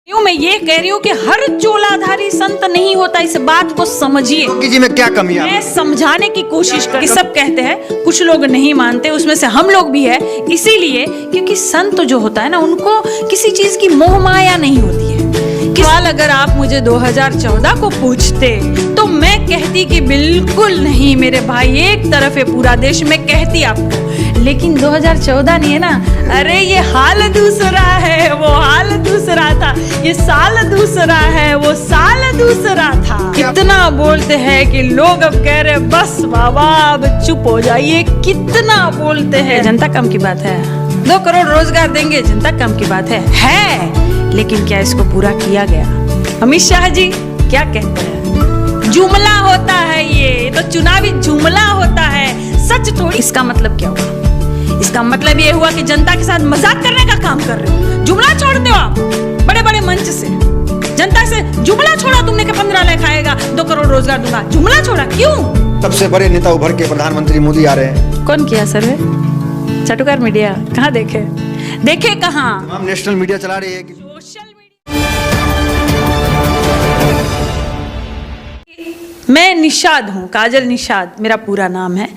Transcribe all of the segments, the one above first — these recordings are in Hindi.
मैं ये कह रही हूँ कि हर चोलाधारी संत नहीं होता, इस बात को समझिए। जी में क्या कमी है? मैं समझाने की कोशिश कर, सब कहते हैं, कुछ लोग नहीं मानते, उसमें से हम लोग भी है। इसीलिए क्योंकि संत जो होता है ना, उनको किसी चीज की मोह माया नहीं होती है। सवाल अगर आप मुझे 2014 को पूछते तो मैं कहती कि बिल्कुल नहीं मेरे भाई, एक तरफ है पूरा देश, मैं कहती आपको। लेकिन 2014 नहीं है ना, अरे ये हाल दूसरा है, वो हाल दूसरा था, ये साल दूसरा है, वो साल दूसरा था। कितना बोलते हैं कि लोग अब कह रहे बस बाबा अब चुप हो जाइए, कितना बोलते हैं। जनता कम की बात है, 2 करोड़ रोजगार देंगे, जनता कम की बात है। लेकिन क्या इसको पूरा किया गया? अमित शाह जी क्या कहते हैं? जुमला होता है, ये तो चुनावी जुमला होता है, सच थोड़ी। इसका मतलब क्या हुआ? इसका मतलब ये हुआ कि जनता के साथ मजाक करने का काम कर रहे हो। जुमला छोड़ते हो आप बड़े बड़े मंच से, जनता से जुमला छोड़ा तुमने कि 15 लाख आएगा, 2 करोड़ रोजगार दूंगा, जुमला छोड़ा क्यों? सबसे बड़े नेता उभर के प्रधानमंत्री मोदी आ रहे हैं। कौन किया सर्वे? चटुकार मीडिया कहाँ देखे कहाँ? हम नेशनल मीडिया चला रही है कि सोशल मीडिया। मैं निषाद हूँ, काजल निषाद मेरा पूरा नाम है,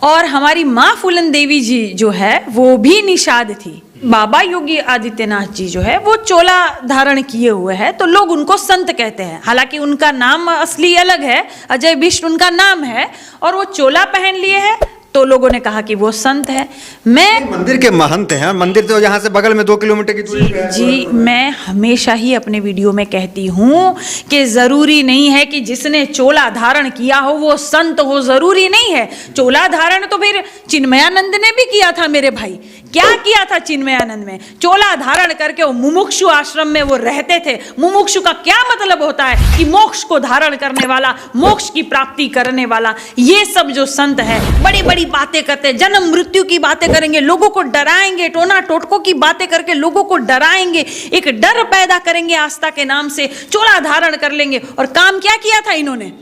और हमारी माँ फूलन देवी जी जो है वो भी निषाद थी। बाबा योगी आदित्यनाथ जी जो है वो चोला धारण किए हुए हैं, तो लोग उनको संत कहते हैं। हालांकि उनका नाम असली अलग है, अजय बिष्ट उनका नाम है, और वो चोला पहन लिए हैं तो लोगों ने कहा कि वो संत है। मैं मंदिर के महंत हैं, मंदिर तो यहाँ से बगल में 2 किलोमीटर की दूरी पे है। जी, मैं हमेशा ही अपने वीडियो में कहती हूँ कि जरूरी नहीं है कि जिसने चोला धारण किया हो वो संत हो, जरूरी नहीं है। चोला धारण तो फिर चिन्मयानंद ने भी किया था मेरे भाई। क्या किया था चिन्मयानंद में? चोला धारण करके वो मुमुक्षु आश्रम में वो रहते थे। मुमुक्षु का क्या मतलब होता है कि मोक्ष को धारण करने वाला, मोक्ष की प्राप्ति करने वाला। ये सब जो संत है बड़ी बड़ी बातें करते, जन्म मृत्यु की बातें करेंगे, लोगों को डराएंगे, टोना टोटकों की बातें करके लोगों को डराएंगे, एक डर पैदा करेंगे आस्था के नाम से, चोला धारण कर लेंगे। और काम क्या किया था इन्होंने?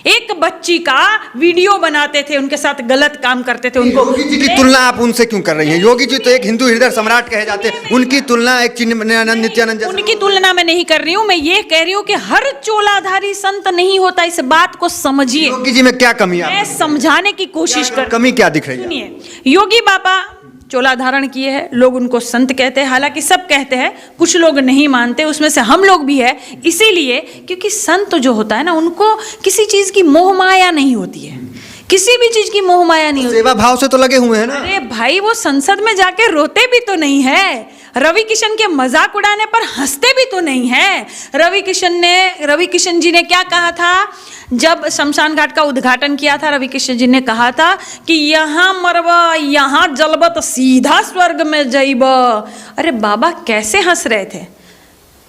एक बच्ची का वीडियो बनाते थे, उनके साथ गलत काम करते थे। उनको योगी जी की तुलना आप उनसे क्यों कर रही हैं? योगी जी तो एक हिंदू हृदय सम्राट कहे जाते हैं, उनकी तुलना एक चिन्मयानंद नित्यानंद। उनकी तुलना मैं नहीं कर रही हूँ, मैं ये कह रही हूँ कि हर चोलाधारी संत नहीं होता, इस बात को समझिए। योगी जी में क्या कमी है? मैं समझाने की कोशिश कर, कमी क्या दिख रही है? सुनिए, योगी बाबा चोला धारण किए हैं, लोग उनको संत कहते हैं। हालांकि सब कहते हैं, कुछ लोग नहीं मानते, उसमें से हम लोग भी है। इसीलिए क्योंकि संत जो होता है ना, उनको किसी चीज की मोह माया नहीं होती है, किसी भी चीज की मोह माया नहीं होती। सेवा भाव से तो लगे हुए हैं ना। अरे भाई, वो संसद में जाके रोते भी तो नहीं है, रवि किशन के मजाक उड़ाने पर हंसते भी तो नहीं है। रवि किशन जी ने क्या कहा था जब शमशान घाट का उद्घाटन किया था? रवि किशन जी ने कहा था कि यहाँ मरबा, यहाँ जलबत, सीधा स्वर्ग में जइब। अरे बाबा कैसे हंस रहे थे?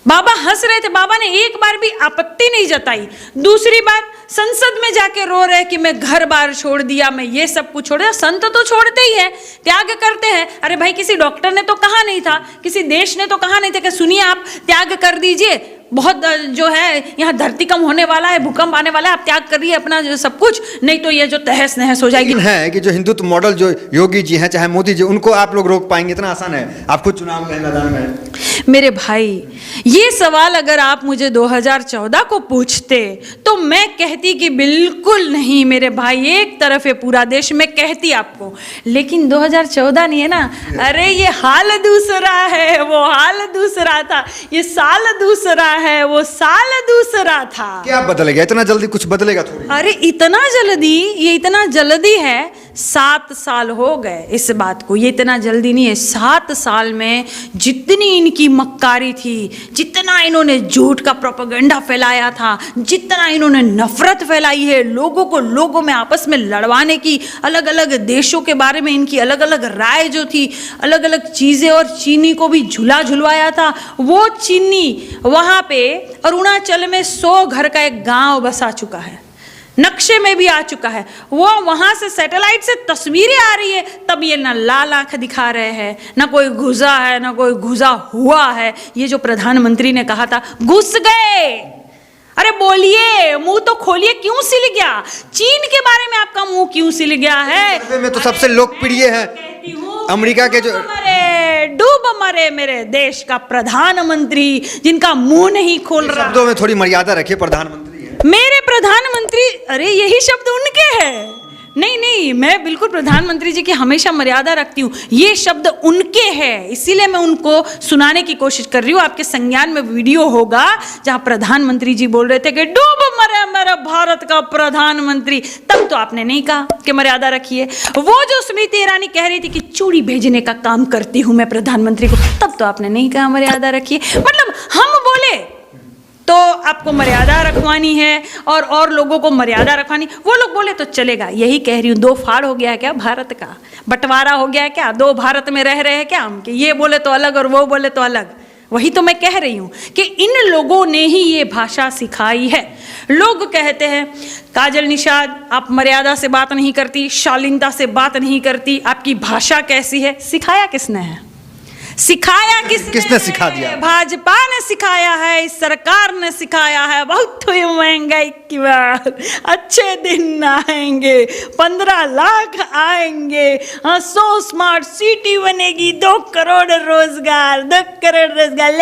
बाबा हंस रहे थे, बाबा ने एक बार भी आपत्ति नहीं जताई। दूसरी बात, संसद में जाके रो रहे कि मैं घर बार छोड़ दिया, मैं ये सब कुछ छोड़ दिया। संत तो छोड़ते ही है, त्याग करते हैं। अरे भाई, किसी डॉक्टर ने तो कहा नहीं था, किसी देश ने तो कहा नहीं था कि सुनिए आप त्याग कर दीजिए, बहुत जो है यहाँ धरती कम होने वाला है, भूकंप आने वाला है, आप त्याग करिए अपना जो सब कुछ, नहीं तो ये जो तहस नहस हो जाएगी। है कि जो हिंदुत्व मॉडल जो योगी जी हैं चाहे मोदी जी, उनको आप लोग रोक पाएंगे? इतना आसान है? आप खुद चुनाव के मैदान में। मेरे भाई, ये सवाल अगर आप मुझे 2014 को पूछते तो मैं कहती कि बिल्कुल नहीं मेरे भाई, एक तरफ है पूरा देश, मैं कहती आपको। लेकिन 2014 नहीं है ना, अरे ये हाल दूसरा है, वो हाल दूसरा था, ये साल दूसरा है, वो साल दूसरा था। क्या बदलेगा? इतना जल्दी कुछ बदलेगा थोड़ी? अरे इतना जल्दी, ये इतना जल्दी है? 7 साल हो गए इस बात को, ये इतना जल्दी नहीं है। 7 साल में जितनी इनकी मक्कारी थी, जितना इन्होंने झूठ का प्रोपेगेंडा फैलाया था, जितना इन्होंने नफरत फैलाई है, लोगों में आपस में लड़वाने की, अलग अलग देशों के बारे में इनकी अलग अलग राय जो थी, अलग अलग चीजें, और चीनी को भी झुलवाया था। वो चीनी वहां पे अरुणाचल में 100 घर का एक गांव बसा चुका है, नक्शे में भी आ चुका है। वो वहां से सैटेलाइट से तस्वीरें आ रही है, तब ये ना लाल आंख दिखा रहे हैं, ना कोई घुसा है, ना कोई घुसा हुआ है। ये जो प्रधानमंत्री ने कहा था घुस गए, अरे बोलिए, मुंह तो खोलिए, क्यों सिल गया? चीन के बारे में आपका मुंह क्यों सिल गया है? में तो सबसे लोकप्रिय है अमेरिका के जो डूब मरे मेरे देश का प्रधानमंत्री, जिनका मुंह नहीं खोल रहा। शब्दों में थोड़ी मर्यादा रखिए, प्रधानमंत्री है। मेरे प्रधानमंत्री, अरे यही शब्द उनके हैं। नहीं नहीं, मैं बिल्कुल प्रधानमंत्री जी की हमेशा मर्यादा रखती हूँ, ये शब्द उनके हैं, इसीलिए मैं उनको सुनाने की कोशिश कर रही हूँ। आपके संज्ञान में वीडियो होगा जहाँ प्रधानमंत्री जी बोल रहे थे कि डूब मरे मेरा भारत का प्रधानमंत्री, तब तो आपने नहीं कहा कि मर्यादा रखिए। वो जो स्मृति ईरानी कह रही थी कि चूड़ी भेजने का काम करती हूँ मैं प्रधानमंत्री को, तब तो आपने नहीं कहा मर्यादा रखिए। मतलब हम बोले तो आपको मर्यादा रखवानी है और लोगों को मर्यादा रखवानी, वो लोग बोले तो चलेगा। यही कह रही हूँ, दो फाड़ हो गया क्या भारत का, बंटवारा हो गया क्या, दो भारत में रह रहे हैं क्या हम, कि ये बोले तो अलग और वो बोले तो अलग। वही तो मैं कह रही हूँ कि इन लोगों ने ही ये भाषा सिखाई है। लोग कहते हैं काजल निषाद आप मर्यादा से बात नहीं करती, शालीनता से बात नहीं करती, आपकी भाषा कैसी है। सिखाया किसने है, सिखाया किसने सिखा दिया? भाजपा ने सिखाया है, इस सरकार ने सिखाया है। बहुत हुई महंगाई की बात, अच्छे दिन आएंगे, 15 लाख आएंगे, 100 स्मार्ट सिटी बनेगी, 2 करोड़ रोजगार, 2 करोड़ रोजगार,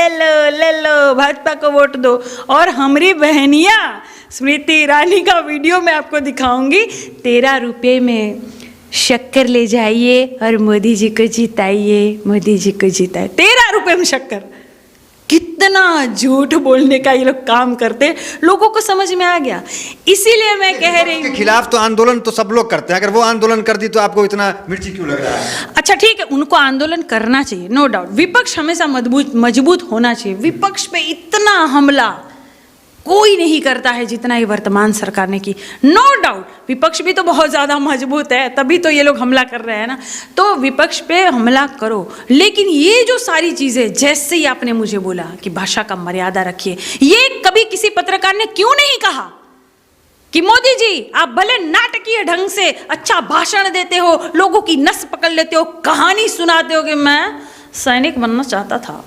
ले लो भाजपा को वोट दो। और हमारी बहनिया स्मृति ईरानी का वीडियो मैं आपको दिखाऊंगी, 13 रुपये में शक्कर ले जाइए और मोदी जी को जिताइए, मोदी जी को जिताइए। 13 रुपए में शक्कर, कितना झूठ बोलने का ये लोग काम करते, लोगों को समझ में आ गया। इसीलिए मैं कह रही हूँ के खिलाफ तो आंदोलन तो सब लोग करते हैं, अगर वो आंदोलन कर दी तो आपको इतना मिर्ची क्यों लग रहा है? अच्छा ठीक है, उनको आंदोलन करना चाहिए, नो डाउट। विपक्ष हमेशा मजबूत होना चाहिए। विपक्ष पे इतना हमला कोई नहीं करता है जितना ये वर्तमान सरकार ने की, नो डाउट। विपक्ष भी तो बहुत ज़्यादा मजबूत है, तभी तो ये लोग हमला कर रहे हैं ना। तो विपक्ष पे हमला करो, लेकिन ये जो सारी चीज़ें, जैसे ही आपने मुझे बोला कि भाषा का मर्यादा रखिए, ये कभी किसी पत्रकार ने क्यों नहीं कहा कि मोदी जी आप भले नाटकीय ढंग से अच्छा भाषण देते हो, लोगों की नस पकड़ लेते हो, कहानी सुनाते हो कि मैं सैनिक बनना चाहता था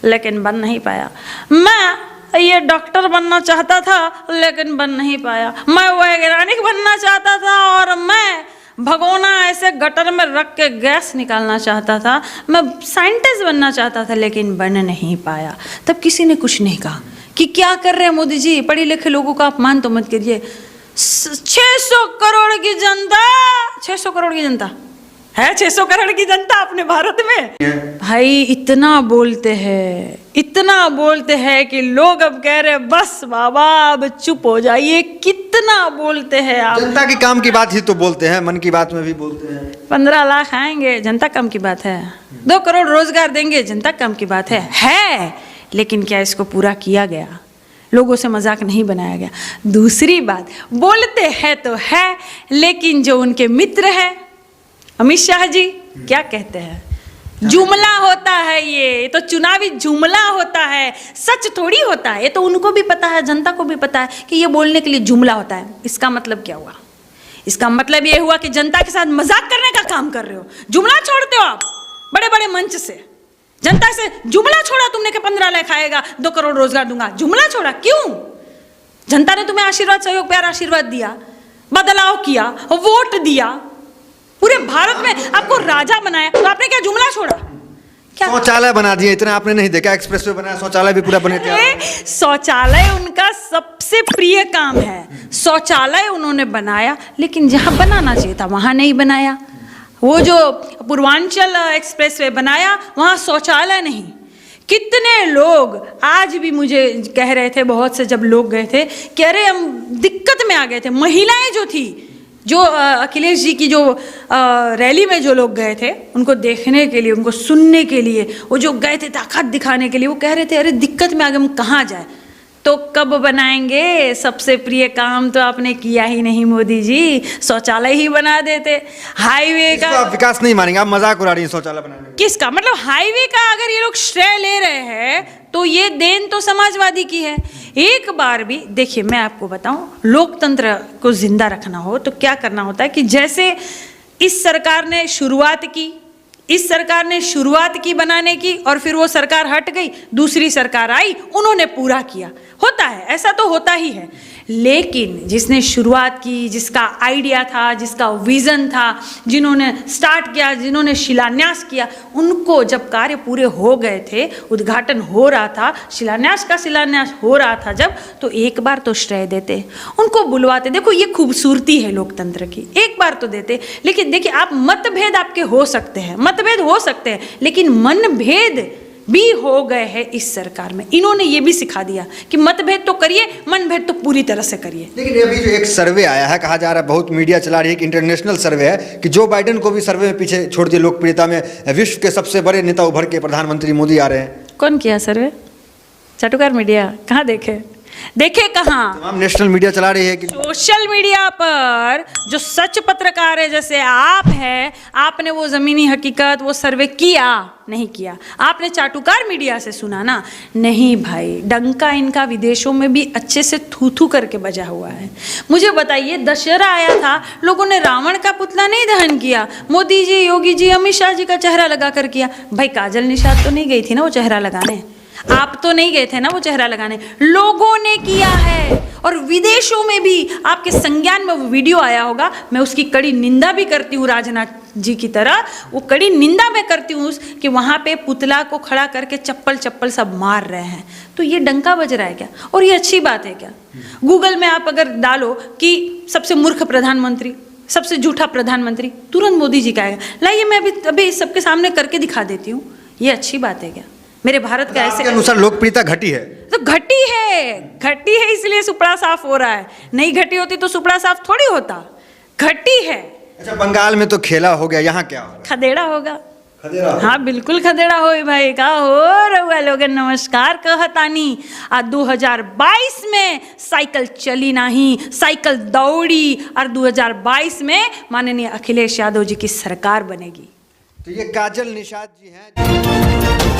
लेकिन बन नहीं पाया, मैं ये डॉक्टर बनना चाहता था लेकिन बन नहीं पाया, मैं वैज्ञानिक बनना चाहता था और मैं भगोना ऐसे गटर में रख के गैस निकालना चाहता था, मैं साइंटिस्ट बनना चाहता था लेकिन बन नहीं पाया। तब किसी ने कुछ नहीं कहा कि क्या कर रहे हैं मोदी जी, पढ़े लिखे लोगों का अपमान तो मत करिए। 600 करोड़ की जनता, 600 करोड़ की जनता है, 600 करोड़ की जनता अपने भारत में। भाई इतना बोलते हैं, इतना बोलते हैं कि लोग अब कह रहे हैं बस बाबा अब चुप हो जाइए। कितना बोलते हैं आप, जनता के काम की बात ही तो बोलते हैं, मन की बात में भी बोलते हैं। 15 लाख आएंगे, जनता कम की बात है। 2 करोड़ रोजगार देंगे, जनता कम की बात है। लेकिन क्या इसको पूरा किया गया? लोगों से मजाक नहीं बनाया गया। दूसरी बात, बोलते हैं तो है, लेकिन जो उनके मित्र है अमित शाह जी क्या कहते हैं, जुमला होता है, ये तो चुनावी जुमला होता है, सच थोड़ी होता है। ये तो उनको भी पता है, जनता को भी पता है कि ये बोलने के लिए जुमला होता है। इसका मतलब क्या हुआ? इसका मतलब ये हुआ कि जनता के साथ मजाक करने का काम कर रहे हो, जुमला छोड़ते हो आप बड़े बड़े मंच से। जनता से जुमला छोड़ा तुमने कि 15 लाख आएगा, 2 करोड़ रोजगार दूंगा, जुमला छोड़ा क्यों? जनता ने तुम्हें आशीर्वाद, सहयोग, प्यार आशीर्वाद दिया, बदलाव किया, वोट दिया, पूरे भारत में आपको राजा बनाया, तो आपने क्या जुमला छोड़ा? क्या शौचालय बना दिए, इतना आपने नहीं देखा? एक्सप्रेस वे बनाया, शौचालय भी पूरा बने थे। शौचालय उनका सबसे प्रिय काम है, शौचालय उन्होंने बनाया, लेकिन जहां बनाना चाहिए था वहां नहीं बनाया। वो जो पूर्वांचल एक्सप्रेस वे बनाया, वहां शौचालय नहीं। कितने लोग आज भी मुझे कह रहे थे, बहुत से जब लोग गए थे कि अरे हम दिक्कत में आ गए थे। महिलाएं जो थी, जो अखिलेश जी की जो रैली में जो लोग गए थे, उनको देखने के लिए, उनको सुनने के लिए, वो जो गए थे ताकत दिखाने के लिए, वो कह रहे थे अरे दिक्कत में आ गए, हम कहाँ जाए। तो कब बनाएंगे? सबसे प्रिय काम तो आपने किया ही नहीं मोदी जी, शौचालय ही बना देते। हाईवे का आप विकास नहीं मानेंगे, आप मजाक उड़ा रही हैं शौचालय बनाने में। किसका मतलब? हाईवे का अगर ये लोग श्रेय ले रहे हैं तो ये देन तो समाजवादी की है। एक बार भी देखिए, मैं आपको बताऊं, लोकतंत्र को जिंदा रखना हो तो क्या करना होता है कि जैसे इस सरकार ने शुरुआत की, इस सरकार ने शुरुआत की बनाने की और फिर वो सरकार हट गई, दूसरी सरकार आई, उन्होंने पूरा किया। होता है, ऐसा तो होता ही है। लेकिन जिसने शुरुआत की, जिसका आइडिया था, जिसका विजन था, जिन्होंने स्टार्ट किया, जिन्होंने शिलान्यास किया, उनको जब कार्य पूरे हो गए थे, उद्घाटन हो रहा था, शिलान्यास हो रहा था जब, तो एक बार तो श्रेय देते, उनको बुलवाते। देखो ये खूबसूरती है लोकतंत्र की, एक बार तो देते। लेकिन देखिए, आप मतभेद आपके हो सकते हैं, मतभेद हो सकते हैं, लेकिन मनभेद भी हो गए हैं इस सरकार में। इन्होंने ये भी सिखा दिया कि मतभेद तो करिए, मनभेद तो पूरी तरह से करिए। लेकिन अभी जो एक सर्वे आया है, कहा जा रहा है, बहुत मीडिया चला रही है कि इंटरनेशनल सर्वे है कि जो बाइडेन को भी सर्वे में पीछे छोड़ दिए लोकप्रियता में, विश्व के सबसे बड़े नेता उभर के प्रधानमंत्री मोदी आ रहे हैं। कौन किया सर्वे? चाटुकार मीडिया? कहाँ देखे कहाँ? तमाम नेशनल मीडिया चला रही है कि सोशल मीडिया पर जो सच पत्रकार है, जैसे आप हैं, आपने वो जमीनी हकीकत, वो सर्वे किया नहीं किया? आपने चाटुकार मीडिया से सुना ना? नहीं भाई, डंका इनका विदेशों में भी अच्छे से थू थू करके बजा हुआ है। मुझे बताइए, दशहरा आया था, लोगों ने रावण का पुतला नहीं दहन किया, मोदी जी, योगी जी, अमित शाह जी का चेहरा लगा कर किया। भाई काजल निषाद तो नहीं गई थी ना वो चेहरा लगाने, आप तो नहीं गए थे ना वो चेहरा लगाने, लोगों ने किया है। और विदेशों में भी आपके संज्ञान में वो वीडियो आया होगा, मैं उसकी कड़ी निंदा भी करती हूँ, राजनाथ जी की तरह वो कड़ी निंदा मैं करती हूँ कि वहाँ पे पुतला को खड़ा करके चप्पल सब मार रहे हैं। तो ये डंका बज रहा है क्या? और ये अच्छी बात है क्या? गूगल में आप अगर डालो कि सबसे मूर्ख प्रधानमंत्री, सबसे झूठा प्रधानमंत्री, तुरंत मोदी जी का आएगा। लाइए मैं अभी सबके सामने करके दिखा देती हूँ। ये अच्छी बात है क्या? मेरे भारत का ऐसे अनुसार लोकप्रियता घटी है, तो घटी है इसलिए सुपड़ा साफ हो रहा है। नहीं घटी होती तो सुपड़ा साफ थोड़ी होता, घटी है। अच्छा, बंगाल में तो खेला हो गया, यहाँ क्या हो? खदेड़ा होगा। खदेड़ा? हाँ बिल्कुल खदेड़ा हो भाई। का हो रहुआ लोग नमस्कार कहतानी। आ 2022 में साइकिल चली नहीं, साइकिल दौड़ी, और 2022 में माननीय अखिलेश यादव जी की सरकार बनेगी। तो ये काजल निषाद जी हैं।